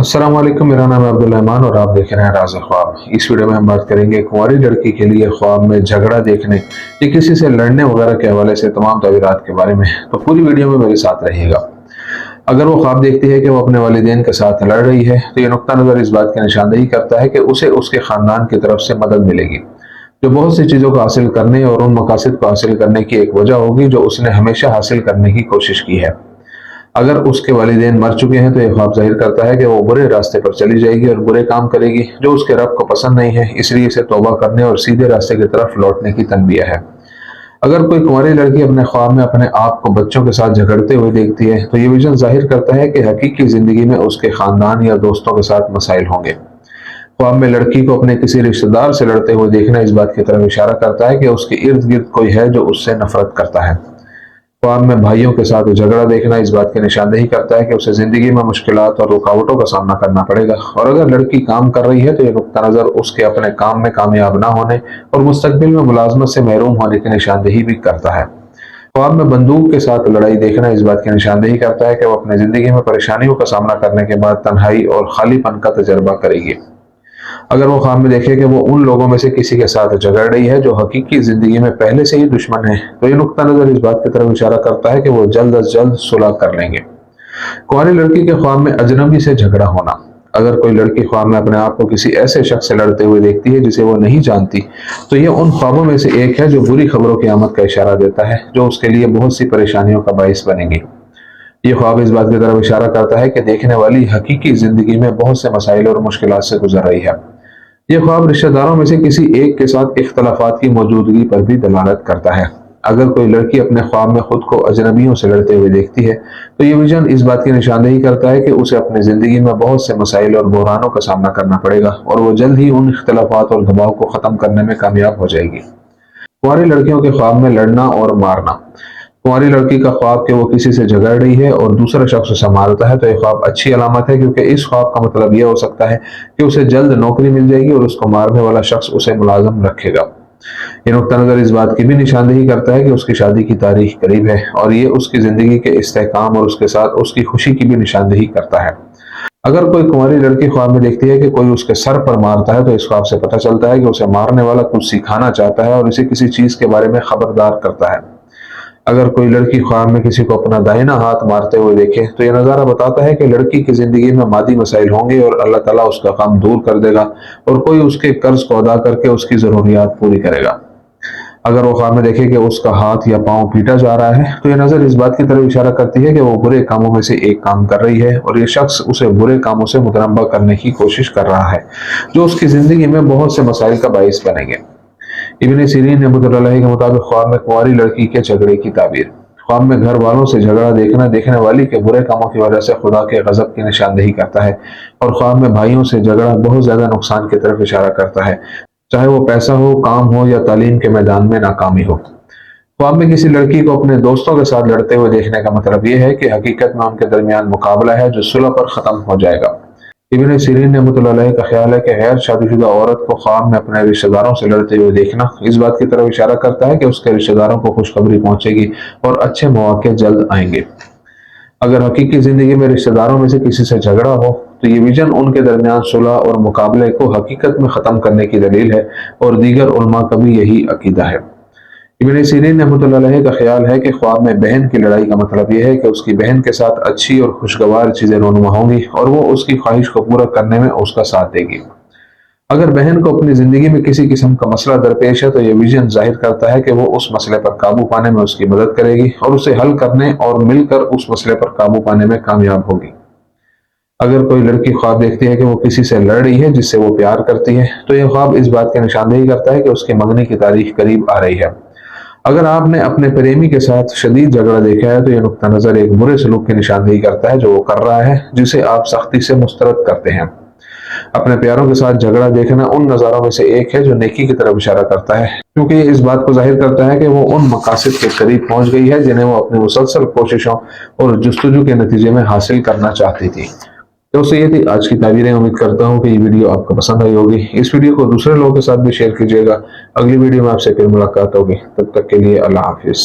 अस्सलाम वालेकुम, मेरा नाम है अब्दुल रहमान और आप देख रहे हैं राज़ ख्वाब। इस वीडियो में हम बात करेंगे कुंवारी लड़की के लिए ख्वाब में झगड़ा देखने या किसी से लड़ने वगैरह के हवाले से तमाम तवीरात के बारे में। तो पूरी वीडियो में मेरे साथ रहिएगा। अगर वो ख्वाब देखती है कि वो अपने वालिदैन के साथ लड़ रही है तो ये नुक्ता नज़र इस बात की निशानदेही करता है कि उसे उसके ख़ानदान की तरफ से मदद मिलेगी, जो बहुत सी चीज़ों को हासिल करने और उन मकासद को हासिल करने की एक वजह होगी जो उसने हमेशा हासिल करने की कोशिश की है। अगर उसके वालिदैन मर चुके हैं तो यह ख्वाब जाहिर करता है कि वो बुरे रास्ते पर चली जाएगी और बुरे काम करेगी जो उसके रब को पसंद नहीं है, इसलिए इसे तौबा करने और सीधे रास्ते की तरफ लौटने की तनबीह है। अगर कोई कुंवारी लड़की अपने ख्वाब में अपने आप को बच्चों के साथ झगड़ते हुए देखती है तो ये विजन जाहिर करता है कि हकीकी जिंदगी में उसके खानदान या दोस्तों के साथ मसाइल होंगे। ख्वाब में लड़की को अपने किसी रिश्तेदार से लड़ते हुए देखना इस बात की तरफ इशारा करता है कि उसके इर्द गिर्द कोई है जो उससे नफरत करता है। ख्वाब में भाइयों के साथ झगड़ा देखना इस बात की निशानदेही करता है कि उसे जिंदगी में मुश्किलात और रुकावटों का सामना करना पड़ेगा। और अगर लड़की काम कर रही है तो यह नुक्ता नजर उसके अपने काम में कामयाब ना होने और मुस्तकबिल में मुलाजमत से महरूम होने की निशानदेही भी करता है। ख्वाब में बंदूक के साथ लड़ाई देखना इस बात की निशानदेही करता है कि वो अपनी जिंदगी में परेशानियों का सामना करने के बाद तन्हाई और खालीपन का तजर्बा करेगी। अगर वो ख्वाब में देखे कि वो उन लोगों में से किसी के साथ झगड़ रही है जो हकीकी जिंदगी में पहले से ही दुश्मन है तो ये नुक्ता नजर इस बात की तरफ इशारा करता है कि वो जल्द अज जल्द सुलह कर लेंगे। कुंवारी लड़की के ख्वाब में अजनबी से झगड़ा होना। अगर कोई लड़की ख्वाब में अपने आप को किसी ऐसे शख्स से लड़ते हुए देखती है जिसे वो नहीं जानती तो ये उन ख्वाबों में से एक है जो बुरी खबरों की आमद का इशारा देता है, जो उसके लिए बहुत सी परेशानियों का बाइस बनेगी। ये ख्वाब इस बात की तरफ इशारा करता है कि देखने वाली हकीकी जिंदगी में बहुत से मसाइल और मुश्किलात से गुजर रही है। यह ख्वाब रिश्तेदारों में से किसी एक के साथ इख्तलाफात की मौजूदगी पर भी दलालत करता है। अगर कोई लड़की अपने ख्वाब में खुद को अजनबियों से लड़ते हुए देखती है तो ये विजन इस बात की निशानदेही करता है कि उसे अपनी जिंदगी में बहुत से मसाइल और बहरानों का सामना करना पड़ेगा और वो जल्द ही उन इख्तलाफात और दबाव को खत्म करने में कामयाब हो जाएगी। कुंवारी लड़कियों के ख्वाब में लड़ना और मारना। कुंवारी लड़की का ख्वाब कि वो किसी से झगड़ रही है और दूसरा शख्स उसे मारता है तो यह ख्वाब अच्छी अलामत है, क्योंकि इस ख्वाब का मतलब यह हो सकता है कि उसे जल्द नौकरी मिल जाएगी और उसको मारने वाला शख्स उसे मुलाजम रखेगा। ये नुक्ता नजर इस बात की भी निशानदेही करता है कि उसकी शादी की तारीख करीब है और ये उसकी जिंदगी के इस्तेहकाम और उसके साथ उसकी खुशी की भी निशानदेही करता है। अगर कोई कुंवारी लड़की ख्वाब में देखती है कि कोई उसके सर पर मारता है तो इस ख्वाब से पता चलता है कि उसे मारने वाला कुछ सिखाना चाहता है और इसे किसी चीज के बारे में खबरदार करता है। अगर कोई लड़की ख्वाब में किसी को अपना दाहिना हाथ मारते हुए देखे तो यह नज़ारा बताता है कि लड़की की जिंदगी में मादी मसाइल होंगे और अल्लाह ताला उसका काम दूर कर देगा और कोई उसके कर्ज को अदा करके उसकी जरूरियात पूरी करेगा। अगर वो ख्वाब में देखे कि उसका हाथ या पांव पीटा जा रहा है तो यह नजर इस बात की तरफ इशारा करती है कि वो बुरे कामों में से एक काम कर रही है और ये शख्स उसे बुरे कामों से मुतनब्बा करने की कोशिश कर रहा है, जो उसकी जिंदगी में बहुत से मसाइल का बाइस बनेंगे। इब्न सीरीन रहमतुल्लाह के मुताबिक ख्वाब में कुंवारी लड़की के झगड़े की ताबीर। ख्वाब में घर वालों से झगड़ा देखना देखने वाली के बुरे कामों की वजह से खुदा के गजब की निशानदेही करता है और ख्वाब में भाइयों से झगड़ा बहुत ज्यादा नुकसान की तरफ इशारा करता है, चाहे वो पैसा हो, काम हो या तालीम के मैदान में नाकामी हो। ख्वाब में किसी लड़की को अपने दोस्तों के साथ लड़ते हुए देखने का मतलब यह है कि हकीकत में उनके दरमियान मुकाबला है जो सुलह पर खत्म हो जाएगा। इब्न सीरीन रहमतुल्लाह का ख्याल है कि गैर शादीशुदा औरत को ख्वाब में अपने रिश्तेदारों से लड़ते हुए देखना इस बात की तरफ इशारा करता है कि उसके रिश्तेदारों को खुशखबरी पहुंचेगी और अच्छे मौके जल्द आएंगे। अगर हकीकी जिंदगी में रिश्तेदारों में से किसी से झगड़ा हो तो ये विजन उनके दरमियान सुलह और मुकाबले को हकीकत में खत्म करने की दलील है और दीगर उलमा का भी यही अकीदा है। इब्न सीरीन रहमतुल्लाह का ख्याल है कि ख्वाब में बहन की लड़ाई का मतलब यह है कि उसकी बहन के साथ अच्छी और खुशगवार चीजें रोनुमा होंगी और वो उसकी ख्वाहिश को पूरा करने में उसका साथ देगी। अगर बहन को अपनी जिंदगी में किसी किस्म का मसला दरपेश है तो यह विजन जाहिर करता है कि वो उस मसले पर काबू पाने में उसकी मदद करेगी और उसे हल करने और मिलकर उस मसले पर काबू पाने में कामयाब होगी। अगर कोई लड़की ख्वाब देखती है कि वो किसी से लड़ रही है जिससे वो प्यार करती है तो यह ख्वाब इस बात की निशानदेही करता है कि उसके मंगनी की तारीख करीब आ रही है। अगर आपने अपने प्रेमी के साथ शदीद झगड़ा देखा है तो यह नुक्ता नजर एक बुरे सलूक की निशानदेही करता है जो वो कर रहा है जिसे आप सख्ती से मुस्तरद करते हैं। अपने प्यारों के साथ झगड़ा देखना उन नज़ारों में से एक है जो नेकी की तरफ इशारा करता है, क्योंकि ये इस बात को जाहिर करता है कि वो उन मकासद के करीब पहुंच गई है जिन्हें वो अपनी मुसलसल कोशिशों और जुस्तजू के नतीजे में हासिल करना चाहती थी। दोस्तों, ये थी आज की ताबीरें। उम्मीद करता हूँ कि ये वीडियो आपको पसंद आई होगी। इस वीडियो को दूसरे लोगों के साथ भी शेयर कीजिएगा। अगली वीडियो में आपसे फिर मुलाकात होगी, तब तक के लिए अल्लाह हाफिज।